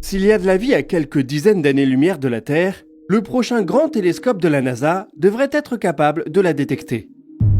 S'il y a de la vie à quelques dizaines d'années-lumière de la Terre, le prochain grand télescope de la NASA devrait être capable de la détecter.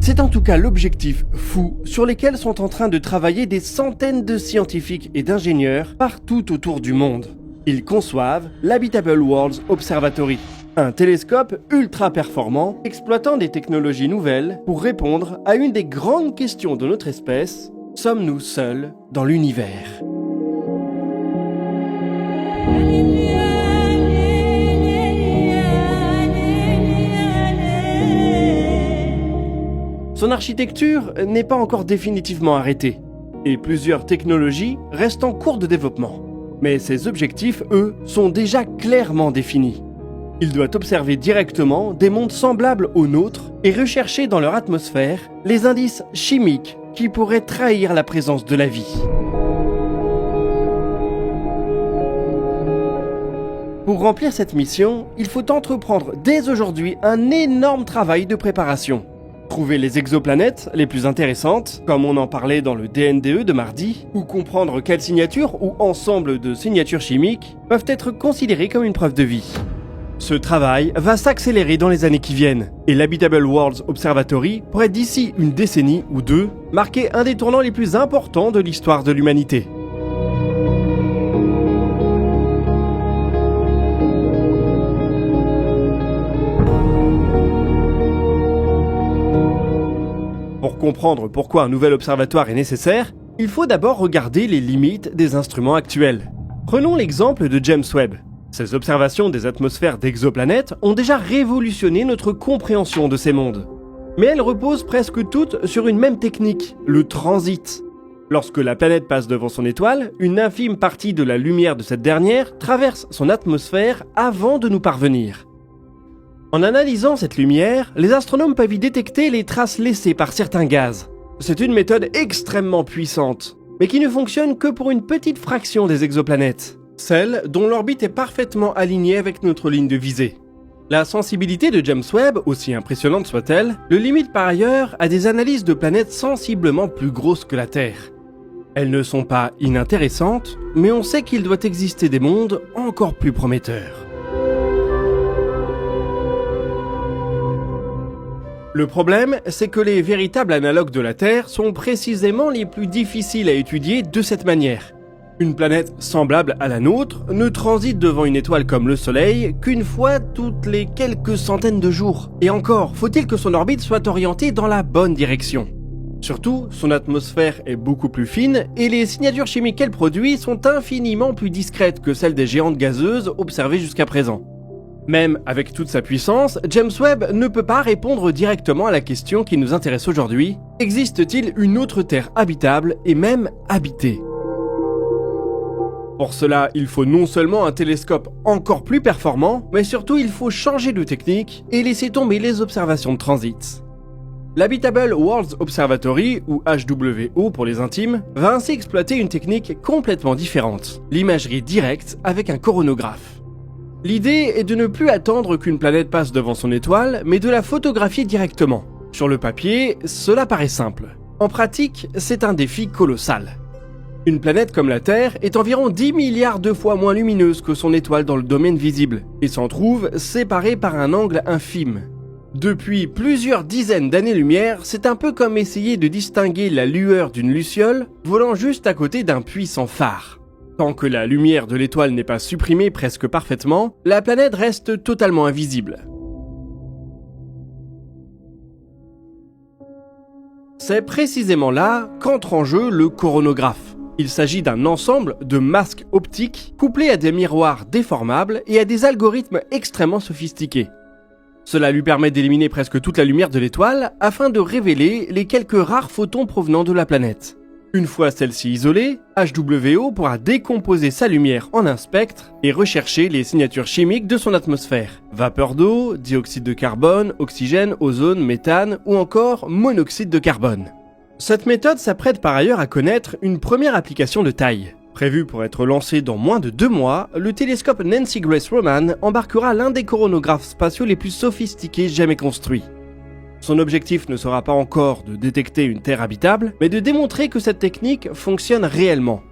C'est en tout cas l'objectif fou sur lequel sont en train de travailler des centaines de scientifiques et d'ingénieurs partout autour du monde. Ils conçoivent l'Habitable Worlds Observatory, un télescope ultra performant exploitant des technologies nouvelles pour répondre à une des grandes questions de notre espèce: sommes-nous seuls dans l'univers ? Son architecture n'est pas encore définitivement arrêtée, et plusieurs technologies restent en cours de développement. Mais ses objectifs, eux, sont déjà clairement définis. Il doit observer directement des mondes semblables aux nôtres et rechercher dans leur atmosphère les indices chimiques qui pourraient trahir la présence de la vie. Pour remplir cette mission, il faut entreprendre dès aujourd'hui un énorme travail de préparation. Trouver les exoplanètes les plus intéressantes, comme on en parlait dans le DNDE de mardi, ou comprendre quelles signatures ou ensemble de signatures chimiques peuvent être considérées comme une preuve de vie. Ce travail va s'accélérer dans les années qui viennent, et l'Habitable Worlds Observatory pourrait d'ici une décennie ou deux marquer un des tournants les plus importants de l'histoire de l'humanité. Pour comprendre pourquoi un nouvel observatoire est nécessaire, il faut d'abord regarder les limites des instruments actuels. Prenons l'exemple de James Webb. Ces observations des atmosphères d'exoplanètes ont déjà révolutionné notre compréhension de ces mondes. Mais elles reposent presque toutes sur une même technique, le transit. Lorsque la planète passe devant son étoile, une infime partie de la lumière de cette dernière traverse son atmosphère avant de nous parvenir. En analysant cette lumière, les astronomes peuvent y détecter les traces laissées par certains gaz. C'est une méthode extrêmement puissante, mais qui ne fonctionne que pour une petite fraction des exoplanètes, celle dont l'orbite est parfaitement alignée avec notre ligne de visée. La sensibilité de James Webb, aussi impressionnante soit-elle, le limite par ailleurs à des analyses de planètes sensiblement plus grosses que la Terre. Elles ne sont pas inintéressantes, mais on sait qu'il doit exister des mondes encore plus prometteurs. Le problème, c'est que les véritables analogues de la Terre sont précisément les plus difficiles à étudier de cette manière. Une planète semblable à la nôtre ne transite devant une étoile comme le Soleil qu'une fois toutes les quelques centaines de jours. Et encore, faut-il que son orbite soit orientée dans la bonne direction. Surtout, son atmosphère est beaucoup plus fine et les signatures chimiques qu'elle produit sont infiniment plus discrètes que celles des géantes gazeuses observées jusqu'à présent. Même avec toute sa puissance, James Webb ne peut pas répondre directement à la question qui nous intéresse aujourd'hui. Existe-t-il une autre Terre habitable et même habitée ? Pour cela, il faut non seulement un télescope encore plus performant, mais surtout il faut changer de technique et laisser tomber les observations de transit. L'Habitable Worlds Observatory, ou HWO pour les intimes, va ainsi exploiter une technique complètement différente, l'imagerie directe avec un coronographe. L'idée est de ne plus attendre qu'une planète passe devant son étoile, mais de la photographier directement. Sur le papier, cela paraît simple. En pratique, c'est un défi colossal. Une planète comme la Terre est environ 10 milliards de fois moins lumineuse que son étoile dans le domaine visible, et s'en trouve séparée par un angle infime. Depuis plusieurs dizaines d'années-lumière, c'est un peu comme essayer de distinguer la lueur d'une luciole volant juste à côté d'un puissant phare. Tant que la lumière de l'étoile n'est pas supprimée presque parfaitement, la planète reste totalement invisible. C'est précisément là qu'entre en jeu le coronographe. Il s'agit d'un ensemble de masques optiques couplés à des miroirs déformables et à des algorithmes extrêmement sophistiqués. Cela lui permet d'éliminer presque toute la lumière de l'étoile afin de révéler les quelques rares photons provenant de la planète. Une fois celle-ci isolée, HWO pourra décomposer sa lumière en un spectre et rechercher les signatures chimiques de son atmosphère. Vapeur d'eau, dioxyde de carbone, oxygène, ozone, méthane ou encore monoxyde de carbone. Cette méthode s'apprête par ailleurs à connaître une première application de taille. Prévu pour être lancé dans moins de 2 mois, le télescope Nancy Grace Roman embarquera l'un des coronographes spatiaux les plus sophistiqués jamais construits. Son objectif ne sera pas encore de détecter une Terre habitable, mais de démontrer que cette technique fonctionne réellement.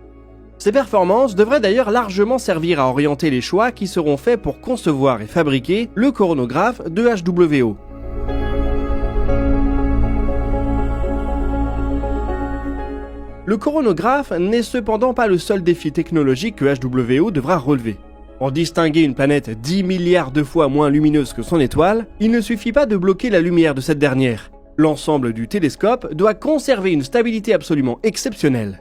Ces performances devraient d'ailleurs largement servir à orienter les choix qui seront faits pour concevoir et fabriquer le coronographe de HWO. Le coronographe n'est cependant pas le seul défi technologique que HWO devra relever. Pour distinguer une planète 10 milliards de fois moins lumineuse que son étoile, il ne suffit pas de bloquer la lumière de cette dernière. L'ensemble du télescope doit conserver une stabilité absolument exceptionnelle.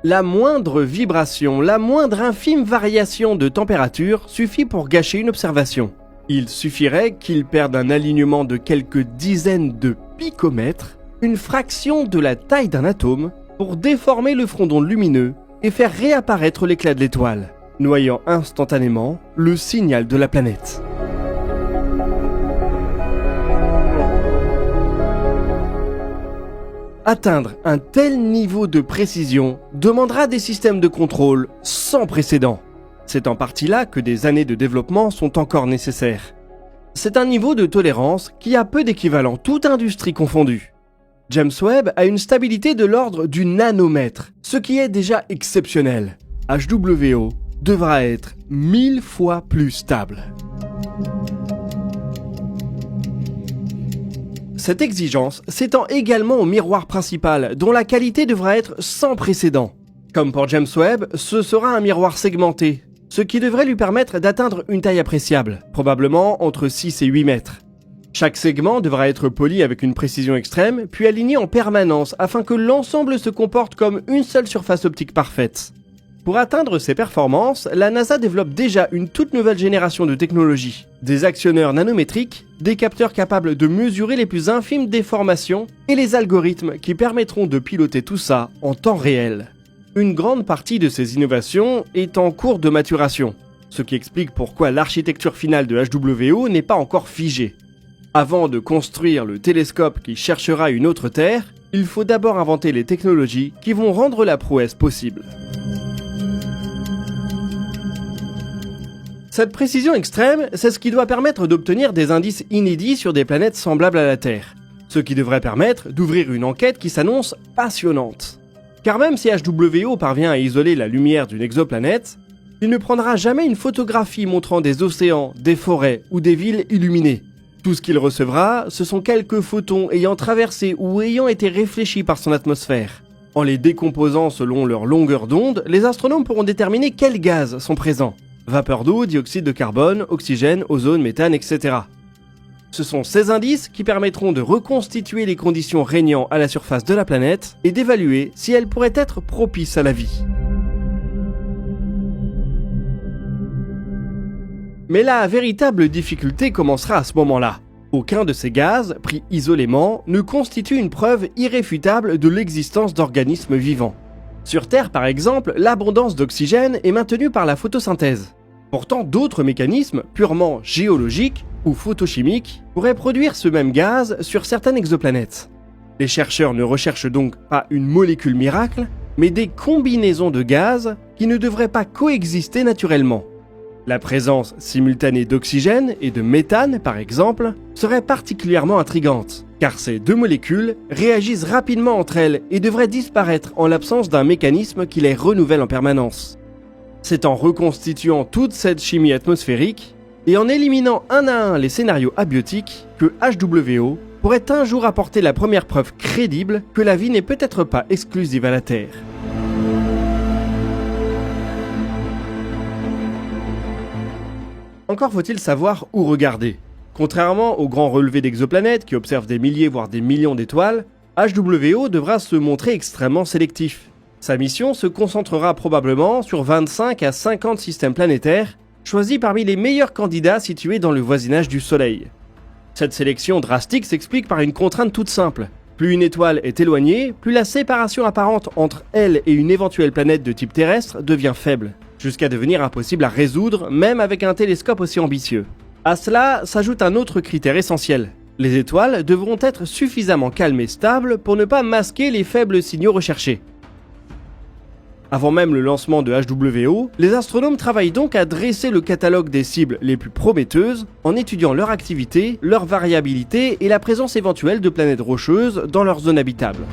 La moindre vibration, la moindre infime variation de température suffit pour gâcher une observation. Il suffirait qu'il perde un alignement de quelques dizaines de picomètres, une fraction de la taille d'un atome, pour déformer le front d'onde lumineux et faire réapparaître l'éclat de l'étoile, noyant instantanément le signal de la planète. Atteindre un tel niveau de précision demandera des systèmes de contrôle sans précédent. C'est en partie là que des années de développement sont encore nécessaires. C'est un niveau de tolérance qui a peu d'équivalent, toute industrie confondue. James Webb a une stabilité de l'ordre du nanomètre, ce qui est déjà exceptionnel. HWO devra être 1000 fois plus stable. Cette exigence s'étend également au miroir principal, dont la qualité devra être sans précédent. Comme pour James Webb, ce sera un miroir segmenté, ce qui devrait lui permettre d'atteindre une taille appréciable, probablement entre 6 et 8 mètres. Chaque segment devra être poli avec une précision extrême, puis aligné en permanence afin que l'ensemble se comporte comme une seule surface optique parfaite. Pour atteindre ces performances, la NASA développe déjà une toute nouvelle génération de technologies. Des actionneurs nanométriques, des capteurs capables de mesurer les plus infimes déformations et les algorithmes qui permettront de piloter tout ça en temps réel. Une grande partie de ces innovations est en cours de maturation, ce qui explique pourquoi l'architecture finale de HWO n'est pas encore figée. Avant de construire le télescope qui cherchera une autre Terre, il faut d'abord inventer les technologies qui vont rendre la prouesse possible. Cette précision extrême, c'est ce qui doit permettre d'obtenir des indices inédits sur des planètes semblables à la Terre, ce qui devrait permettre d'ouvrir une enquête qui s'annonce passionnante. Car même si HWO parvient à isoler la lumière d'une exoplanète, il ne prendra jamais une photographie montrant des océans, des forêts ou des villes illuminées. Tout ce qu'il recevra, ce sont quelques photons ayant traversé ou ayant été réfléchis par son atmosphère. En les décomposant selon leur longueur d'onde, les astronomes pourront déterminer quels gaz sont présents. Vapeur d'eau, dioxyde de carbone, oxygène, ozone, méthane, etc. Ce sont ces indices qui permettront de reconstituer les conditions régnant à la surface de la planète et d'évaluer si elle pourrait être propice à la vie. Mais la véritable difficulté commencera à ce moment-là. Aucun de ces gaz, pris isolément, ne constitue une preuve irréfutable de l'existence d'organismes vivants. Sur Terre, par exemple, l'abondance d'oxygène est maintenue par la photosynthèse. Pourtant, d'autres mécanismes, purement géologiques ou photochimiques, pourraient produire ce même gaz sur certaines exoplanètes. Les chercheurs ne recherchent donc pas une molécule miracle, mais des combinaisons de gaz qui ne devraient pas coexister naturellement. La présence simultanée d'oxygène et de méthane, par exemple, serait particulièrement intrigante, car ces deux molécules réagissent rapidement entre elles et devraient disparaître en l'absence d'un mécanisme qui les renouvelle en permanence. C'est en reconstituant toute cette chimie atmosphérique et en éliminant un à un les scénarios abiotiques que HWO pourrait un jour apporter la première preuve crédible que la vie n'est peut-être pas exclusive à la Terre. Encore faut-il savoir où regarder. Contrairement aux grands relevés d'exoplanètes qui observent des milliers voire des millions d'étoiles, HWO devra se montrer extrêmement sélectif. Sa mission se concentrera probablement sur 25 à 50 systèmes planétaires, choisis parmi les meilleurs candidats situés dans le voisinage du Soleil. Cette sélection drastique s'explique par une contrainte toute simple. Plus une étoile est éloignée, plus la séparation apparente entre elle et une éventuelle planète de type terrestre devient faible, jusqu'à devenir impossible à résoudre même avec un télescope aussi ambitieux. À cela s'ajoute un autre critère essentiel. Les étoiles devront être suffisamment calmes et stables pour ne pas masquer les faibles signaux recherchés. Avant même le lancement de HWO, les astronomes travaillent donc à dresser le catalogue des cibles les plus prometteuses en étudiant leur activité, leur variabilité et la présence éventuelle de planètes rocheuses dans leur zone habitable.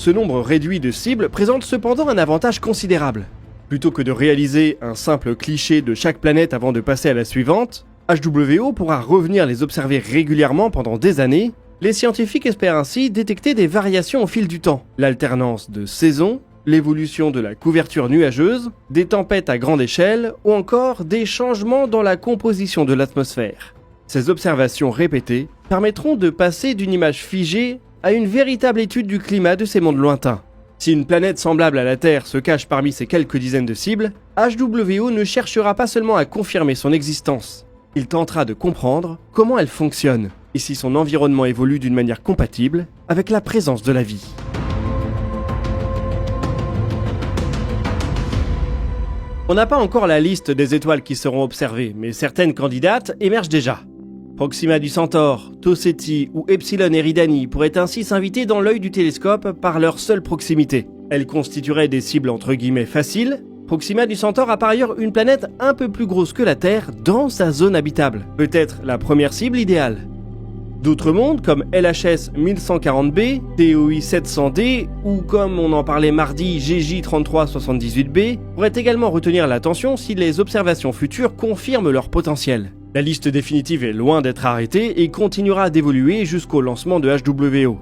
Ce nombre réduit de cibles présente cependant un avantage considérable. Plutôt que de réaliser un simple cliché de chaque planète avant de passer à la suivante, HWO pourra revenir les observer régulièrement pendant des années. Les scientifiques espèrent ainsi détecter des variations au fil du temps, l'alternance de saisons, l'évolution de la couverture nuageuse, des tempêtes à grande échelle ou encore des changements dans la composition de l'atmosphère. Ces observations répétées permettront de passer d'une image figée à une véritable étude du climat de ces mondes lointains. Si une planète semblable à la Terre se cache parmi ces quelques dizaines de cibles, HWO ne cherchera pas seulement à confirmer son existence. Il tentera de comprendre comment elle fonctionne et si son environnement évolue d'une manière compatible avec la présence de la vie. On n'a pas encore la liste des étoiles qui seront observées, mais certaines candidates émergent déjà. Proxima du Centaure, Tau Ceti ou Epsilon Eridani pourraient ainsi s'inviter dans l'œil du télescope par leur seule proximité. Elles constitueraient des cibles entre guillemets faciles. Proxima du Centaure a par ailleurs une planète un peu plus grosse que la Terre dans sa zone habitable. Peut-être la première cible idéale. D'autres mondes comme LHS 1140b, TOI 700d ou comme on en parlait mardi GJ 3378b pourraient également retenir l'attention si les observations futures confirment leur potentiel. La liste définitive est loin d'être arrêtée et continuera d'évoluer jusqu'au lancement de HWO.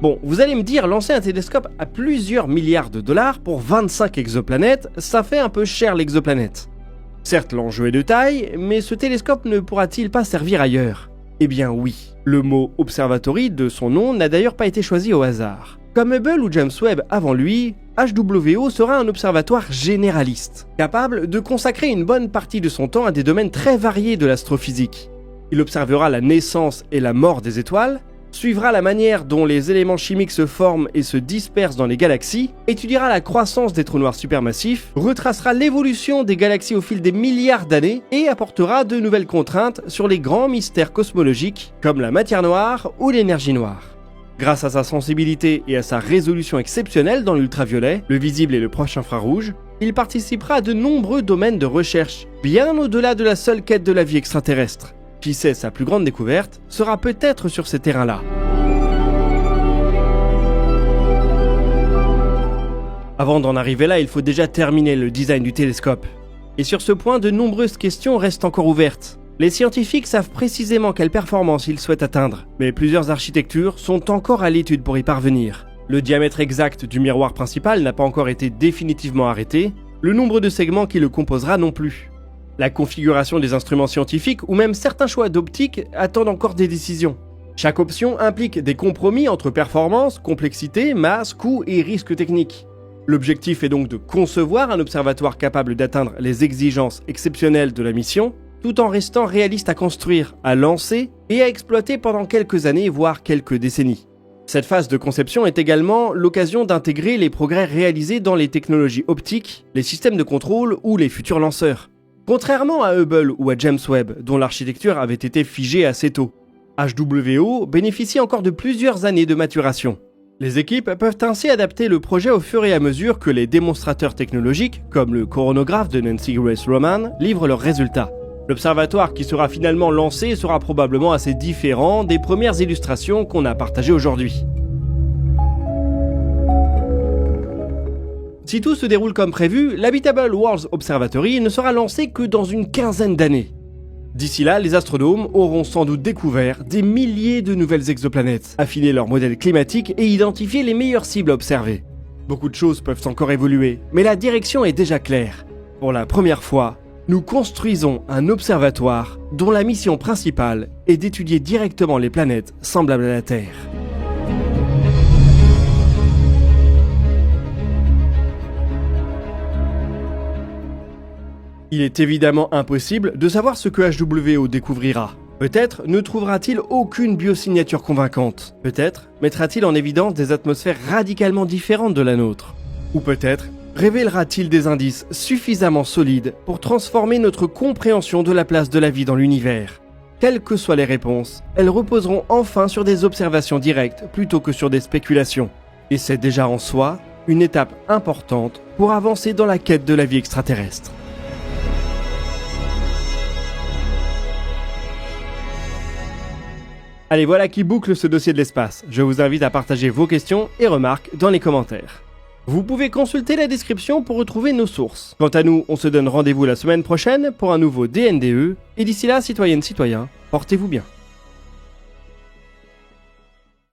Bon, vous allez me dire, lancer un télescope à plusieurs milliards de dollars pour 25 exoplanètes, ça fait un peu cher l'exoplanète. Certes, l'enjeu est de taille, mais ce télescope ne pourra-t-il pas servir ailleurs ? Eh bien oui. Le mot observatory de son nom n'a d'ailleurs pas été choisi au hasard. Comme Hubble ou James Webb avant lui, HWO sera un observatoire généraliste, capable de consacrer une bonne partie de son temps à des domaines très variés de l'astrophysique. Il observera la naissance et la mort des étoiles, suivra la manière dont les éléments chimiques se forment et se dispersent dans les galaxies, étudiera la croissance des trous noirs supermassifs, retracera l'évolution des galaxies au fil des milliards d'années et apportera de nouvelles contraintes sur les grands mystères cosmologiques comme la matière noire ou l'énergie noire. Grâce à sa sensibilité et à sa résolution exceptionnelle dans l'ultraviolet, le visible et le proche infrarouge, il participera à de nombreux domaines de recherche, bien au-delà de la seule quête de la vie extraterrestre. Qui sait, sa plus grande découverte sera peut-être sur ces terrains-là. Avant d'en arriver là, il faut déjà terminer le design du télescope. Et sur ce point, de nombreuses questions restent encore ouvertes. Les scientifiques savent précisément quelle performance ils souhaitent atteindre, mais plusieurs architectures sont encore à l'étude pour y parvenir. Le diamètre exact du miroir principal n'a pas encore été définitivement arrêté, le nombre de segments qui le composera non plus. La configuration des instruments scientifiques ou même certains choix d'optique attendent encore des décisions. Chaque option implique des compromis entre performance, complexité, masse, coût et risques techniques. L'objectif est donc de concevoir un observatoire capable d'atteindre les exigences exceptionnelles de la mission, tout en restant réaliste à construire, à lancer et à exploiter pendant quelques années, voire quelques décennies. Cette phase de conception est également l'occasion d'intégrer les progrès réalisés dans les technologies optiques, les systèmes de contrôle ou les futurs lanceurs. Contrairement à Hubble ou à James Webb, dont l'architecture avait été figée assez tôt, HWO bénéficie encore de plusieurs années de maturation. Les équipes peuvent ainsi adapter le projet au fur et à mesure que les démonstrateurs technologiques, comme le coronographe de Nancy Grace Roman, livrent leurs résultats. L'observatoire qui sera finalement lancé sera probablement assez différent des premières illustrations qu'on a partagées aujourd'hui. Si tout se déroule comme prévu, l'Habitable Worlds Observatory ne sera lancé que dans une quinzaine d'années. D'ici là, les astronomes auront sans doute découvert des milliers de nouvelles exoplanètes, affiné leurs modèles climatiques et identifié les meilleures cibles à observer. Beaucoup de choses peuvent encore évoluer, mais la direction est déjà claire. Pour la première fois, nous construisons un observatoire dont la mission principale est d'étudier directement les planètes semblables à la Terre. Il est évidemment impossible de savoir ce que HWO découvrira. Peut-être ne trouvera-t-il aucune biosignature convaincante. Peut-être mettra-t-il en évidence des atmosphères radicalement différentes de la nôtre. Ou peut-être révélera-t-il des indices suffisamment solides pour transformer notre compréhension de la place de la vie dans l'univers. Quelles que soient les réponses, elles reposeront enfin sur des observations directes plutôt que sur des spéculations. Et c'est déjà en soi une étape importante pour avancer dans la quête de la vie extraterrestre. Allez, voilà qui boucle ce dossier de l'espace. Je vous invite à partager vos questions et remarques dans les commentaires. Vous pouvez consulter la description pour retrouver nos sources. Quant à nous, on se donne rendez-vous la semaine prochaine pour un nouveau DNDE, et d'ici là, citoyennes, citoyens, portez-vous bien.